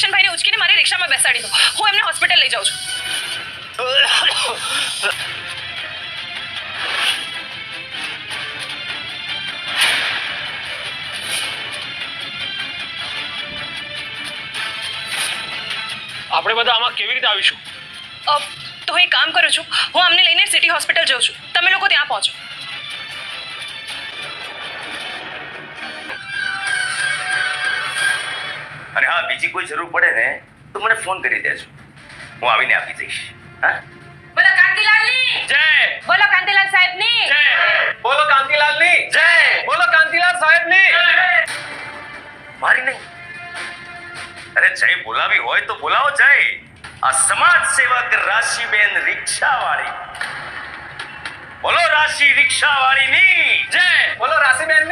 કિશનભાઈને ઉચકીને મારી રિક્ષામાં બેસાડી દો. હું એમને હોસ્પિટલ લઈ જાઉં છું. આપણે બધા આમાં કેવી રીતે આવીશું? તો હું એક કામ કરું છું, હું આમને લઈને સિટી હોસ્પિટલ જાઉં છું. તમે લોકો ત્યાં પહોંચો. અને હા, બીજી કોઈ જરૂર પડે ને તો મને ફોન કરી દેજો, હું આવીને આપી જઈશ. હા, બોલો કાંતિલાલની જય. બોલો કાંતિલાલ સાહેબની જય. બોલો કાંતિલાલની જય. બોલો કાંતિલાલ સાહેબની મારી નહીં, અરે જય બોલાવી હોય તો બોલાવો જય. આ સમાજ સેવક રાશિબેન રિક્ષાવાળી, બોલો રાશિ રિક્ષાવાળીની જય. બોલો રાશિબેન